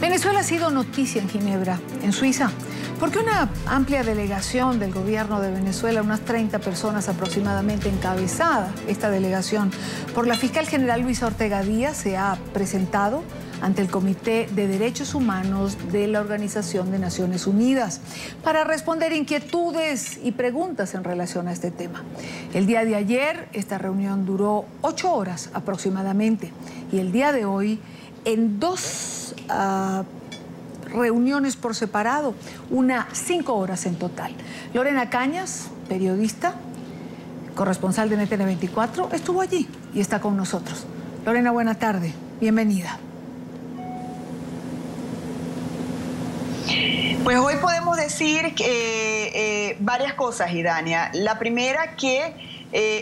Venezuela ha sido noticia en Ginebra, en Suiza, porque una amplia delegación del gobierno de Venezuela, unas 30 personas aproximadamente, encabezada esta delegación por la fiscal general Luisa Ortega Díaz, se ha presentado ante el Comité de Derechos Humanos de la Organización de Naciones Unidas para responder inquietudes y preguntas en relación a este tema. El día de ayer esta reunión duró 8 horas aproximadamente y el día de hoy en dos reuniones por separado, 5 horas en total. Lorena Cañas, periodista, corresponsal de NTN 24, estuvo allí y está con nosotros. Lorena, buena tarde, bienvenida. Pues hoy podemos decir varias cosas, Idania. La primera, que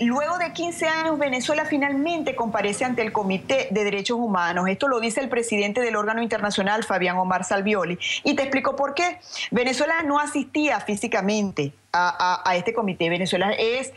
luego de 15 años Venezuela finalmente comparece ante el Comité de Derechos Humanos. Esto lo dice el presidente del órgano internacional, Fabián Omar Salvioli. Y te explico por qué. Venezuela no asistía físicamente a este comité. Venezuela es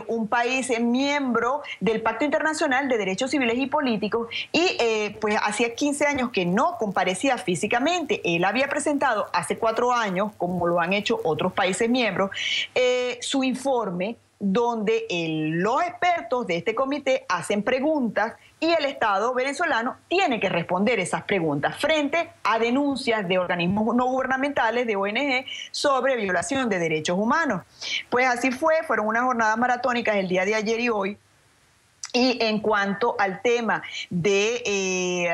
un país miembro del Pacto Internacional de Derechos Civiles y Políticos y pues hacía 15 años que no comparecía físicamente. Él había presentado hace 4 años, como lo han hecho otros países miembros, su informe donde los expertos de este comité hacen preguntas y el Estado venezolano tiene que responder esas preguntas frente a denuncias de organismos no gubernamentales, de ONG, sobre violación de derechos humanos. Pues así fueron unas jornadas maratónicas el día de ayer y hoy. Y en cuanto al tema de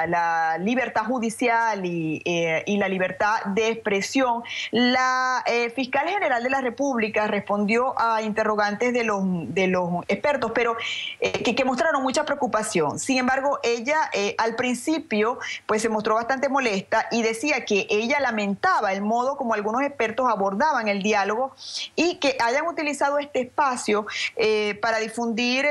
la libertad judicial y la libertad de expresión, la fiscal general de la República respondió a interrogantes de los expertos, pero que mostraron mucha preocupación. Sin embargo, ella al principio pues se mostró bastante molesta y decía que ella lamentaba el modo como algunos expertos abordaban el diálogo y que hayan utilizado este espacio para difundir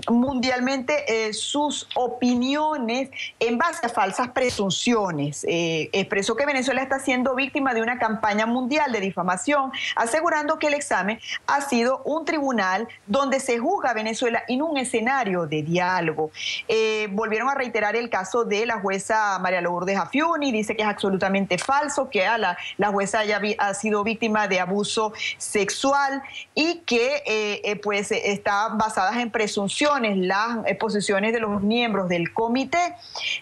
mundialmente sus opiniones en base a falsas presunciones. Expresó que Venezuela está siendo víctima de una campaña mundial de difamación, asegurando que el examen ha sido un tribunal donde se juzga a Venezuela en un escenario de diálogo. Volvieron a reiterar el caso de la jueza María Lourdes Afiuni, dice que es absolutamente falso, que la jueza ha sido víctima de abuso sexual y que pues está basada en presunciones las posiciones de los miembros del comité.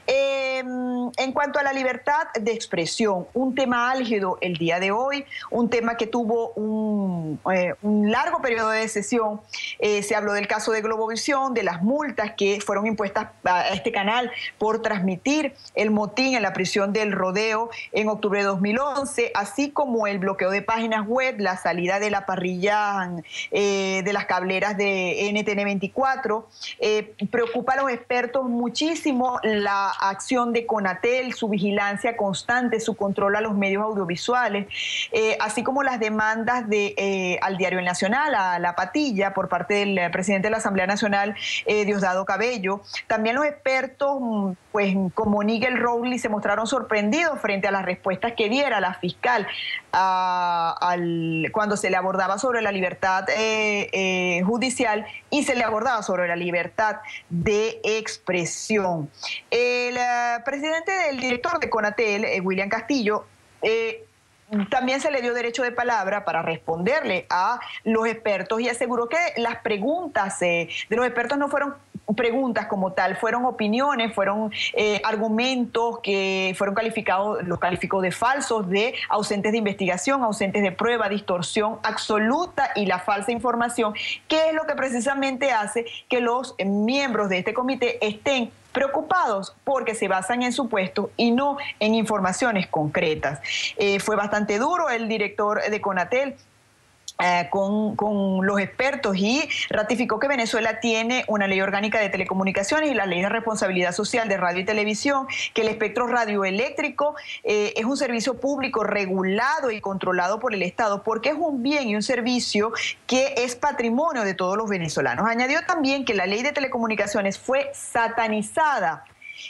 En cuanto a la libertad de expresión, un tema álgido el día de hoy, un tema que tuvo un largo periodo de sesión. Se habló del caso de Globovisión, de las multas que fueron impuestas a este canal por transmitir el motín en la prisión del Rodeo en octubre de 2011, así como el bloqueo de páginas web, la salida de la parrilla de las cableras de NTN 24. Preocupa a los expertos muchísimo la acción de CONATEL, su vigilancia constante, su control a los medios audiovisuales, así como las demandas al Diario El Nacional, a La Patilla, por parte del presidente de la Asamblea Nacional, Diosdado Cabello. También los expertos, pues como Nigel Rowley, se mostraron sorprendidos frente a las respuestas que diera la fiscal cuando se le abordaba sobre la libertad judicial y se le abordaba sobre la libertad de expresión. El director de CONATEL, William Castillo, también se le dio derecho de palabra para responderle a los expertos y aseguró que las preguntas de los expertos no fueron preguntas como tal, fueron opiniones, fueron argumentos que fueron los calificó de falsos, de ausentes de investigación, ausentes de prueba, distorsión absoluta y la falsa información, que es lo que precisamente hace que los miembros de este comité estén preocupados porque se basan en supuestos y no en informaciones concretas. Fue bastante duro el director de CONATEL con los expertos y ratificó que Venezuela tiene una ley orgánica de telecomunicaciones y la ley de responsabilidad social de radio y televisión, que el espectro radioeléctrico es un servicio público regulado y controlado por el Estado porque es un bien y un servicio que es patrimonio de todos los venezolanos. Añadió también que la ley de telecomunicaciones fue satanizada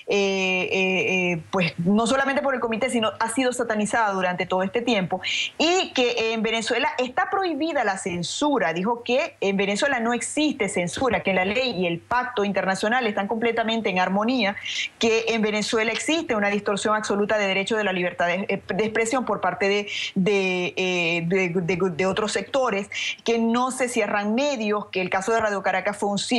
pues no solamente por el comité, sino ha sido satanizada durante todo este tiempo, y que en Venezuela está prohibida la censura. Dijo que en Venezuela no existe censura, que la ley y el pacto internacional están completamente en armonía, que en Venezuela existe una distorsión absoluta de derecho de la libertad de expresión por parte de otros sectores, que no se cierran medios, que el caso de Radio Caracas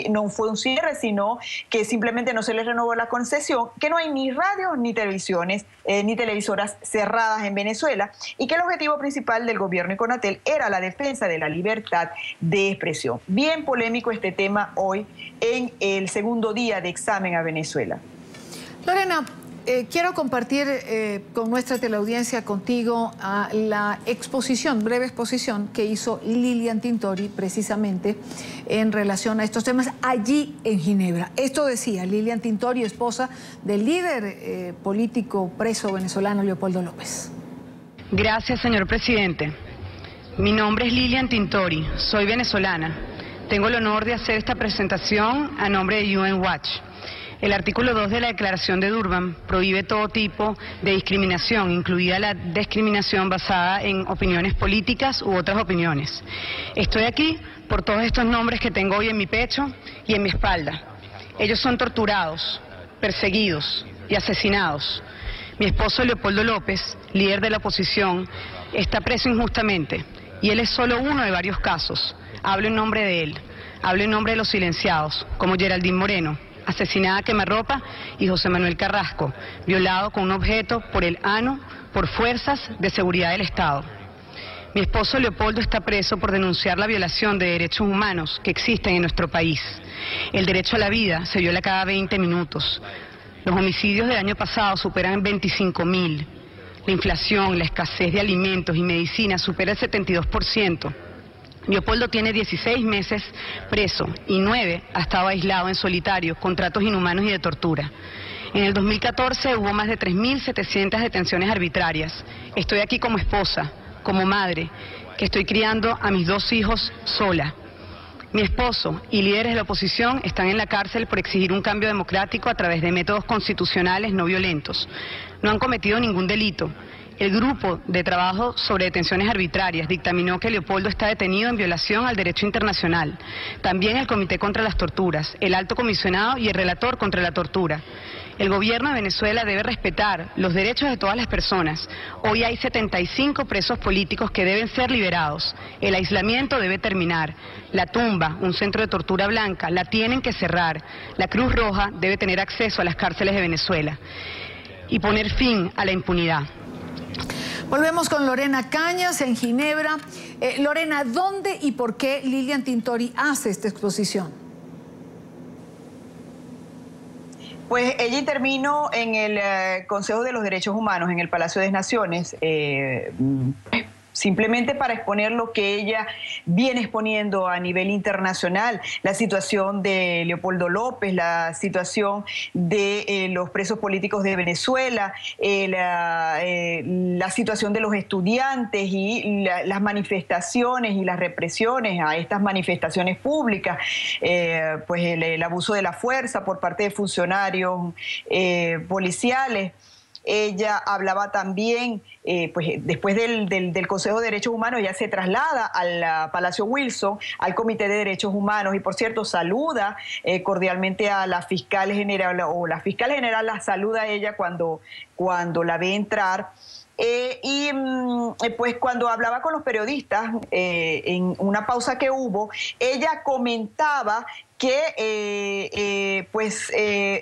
no fue un cierre, sino que simplemente no se les renovó la concesión, que no hay ni radios ni televisiones ni televisoras cerradas en Venezuela, y que el objetivo principal del gobierno y Conatel era la defensa de la libertad de expresión. Bien polémico este tema hoy en el segundo día de examen a Venezuela. Lorena, quiero compartir con nuestra teleaudiencia, contigo, la breve exposición que hizo Lilian Tintori precisamente en relación a estos temas allí en Ginebra. Esto decía Lilian Tintori, esposa del líder político preso venezolano Leopoldo López. Gracias, señor presidente. Mi nombre es Lilian Tintori, soy venezolana. Tengo el honor de hacer esta presentación a nombre de UN Watch. El artículo 2 de la Declaración de Durban prohíbe todo tipo de discriminación, incluida la discriminación basada en opiniones políticas u otras opiniones. Estoy aquí por todos estos nombres que tengo hoy en mi pecho y en mi espalda. Ellos son torturados, perseguidos y asesinados. Mi esposo Leopoldo López, líder de la oposición, está preso injustamente, y él es solo uno de varios casos. Hablo en nombre de él, hablo en nombre de los silenciados, como Geraldine Moreno, asesinada a quemarropa, y José Manuel Carrasco, violado con un objeto por el ANO por fuerzas de seguridad del Estado. Mi esposo Leopoldo está preso por denunciar la violación de derechos humanos que existen en nuestro país. El derecho a la vida se viola cada 20 minutos. Los homicidios del año pasado superan 25.000. La inflación, la escasez de alimentos y medicinas supera el 72%. Leopoldo tiene 16 meses preso y 9 ha estado aislado en solitario con tratos inhumanos y de tortura. En el 2014 hubo más de 3.700 detenciones arbitrarias. Estoy aquí como esposa, como madre, que estoy criando a mis 2 hijos sola. Mi esposo y líderes de la oposición están en la cárcel por exigir un cambio democrático a través de métodos constitucionales no violentos. No han cometido ningún delito. El grupo de trabajo sobre detenciones arbitrarias dictaminó que Leopoldo está detenido en violación al derecho internacional. También el Comité contra las Torturas, el Alto Comisionado y el Relator contra la Tortura. El gobierno de Venezuela debe respetar los derechos de todas las personas. Hoy hay 75 presos políticos que deben ser liberados. El aislamiento debe terminar. La tumba, un centro de tortura blanca, la tienen que cerrar. La Cruz Roja debe tener acceso a las cárceles de Venezuela y poner fin a la impunidad. Volvemos con Lorena Cañas en Ginebra. Lorena, ¿dónde y por qué Lilian Tintori hace esta exposición? Pues ella intervino en el Consejo de los Derechos Humanos en el Palacio de las Naciones, simplemente para exponer lo que ella viene exponiendo a nivel internacional, la situación de Leopoldo López, la situación de los presos políticos de Venezuela, la situación de los estudiantes y las manifestaciones y las represiones a estas manifestaciones públicas, pues el abuso de la fuerza por parte de funcionarios policiales. Ella hablaba también, pues después del Consejo de Derechos Humanos, ella se traslada al Palacio Wilson, al Comité de Derechos Humanos, y por cierto saluda cordialmente a la fiscal general, o la fiscal general la saluda a ella cuando la ve entrar. Pues cuando hablaba con los periodistas, en una pausa que hubo, ella comentaba que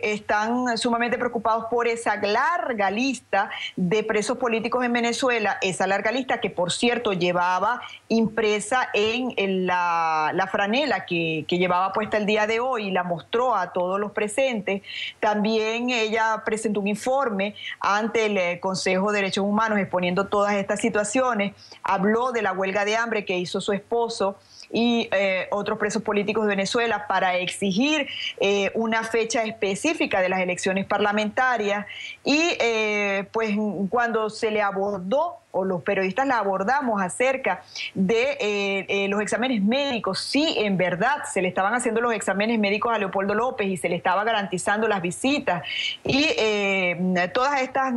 están sumamente preocupados por esa larga lista de presos políticos en Venezuela, esa larga lista que por cierto llevaba impresa en la franela que llevaba puesta el día de hoy y la mostró a todos los presentes. También ella presentó un informe ante el Consejo de Derechos Humanos exponiendo todas estas situaciones, habló de la huelga de hambre que hizo su esposo y otros presos políticos de Venezuela para exigir una fecha específica de las elecciones parlamentarias y pues cuando se le abordó o los periodistas la abordamos acerca de los exámenes médicos, sí, en verdad se le estaban haciendo los exámenes médicos a Leopoldo López y se le estaba garantizando las visitas y todas estas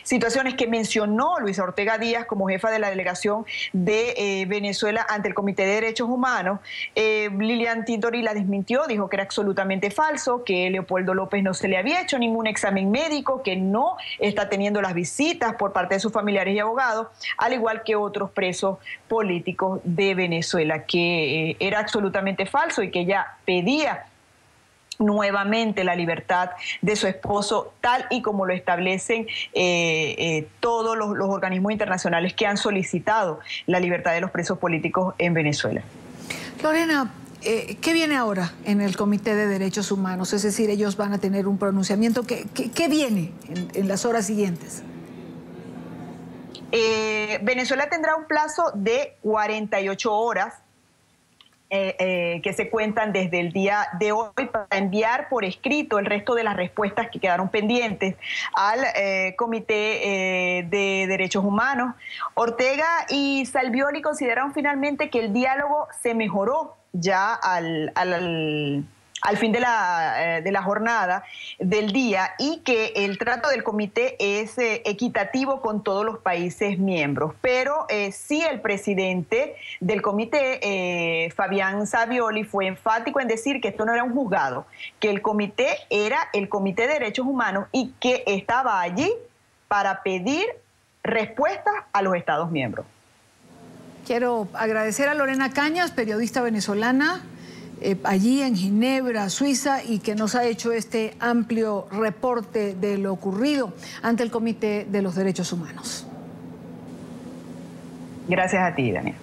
situaciones que mencionó Luisa Ortega Díaz como jefa de la delegación de Venezuela ante el Comité de Derechos Humanos, Lilian Tintori la desmintió, dijo que era absolutamente falso, que Leopoldo López no se le había hecho ningún examen médico, que no está teniendo las visitas por parte de sus familiares y abogados, al igual que otros presos políticos de Venezuela, que era absolutamente falso y que ella pedía nuevamente la libertad de su esposo, tal y como lo establecen todos los organismos internacionales que han solicitado la libertad de los presos políticos en Venezuela. Lorena, ¿qué viene ahora en el Comité de Derechos Humanos? Es decir, ellos van a tener un pronunciamiento. ¿Qué viene en las horas siguientes? Venezuela tendrá un plazo de 48 horas que se cuentan desde el día de hoy para enviar por escrito el resto de las respuestas que quedaron pendientes al Comité de Derechos Humanos. Ortega y Salvioli consideraron finalmente que el diálogo se mejoró ya al fin de la jornada del día y que el trato del comité es equitativo con todos los países miembros. Pero sí el presidente del comité, Fabián Savioli, fue enfático en decir que esto no era un juzgado, que el comité era el Comité de Derechos Humanos y que estaba allí para pedir respuestas a los Estados miembros. Quiero agradecer a Lorena Cañas, periodista venezolana, allí en Ginebra, Suiza, y que nos ha hecho este amplio reporte de lo ocurrido ante el Comité de los Derechos Humanos. Gracias a ti, Daniel.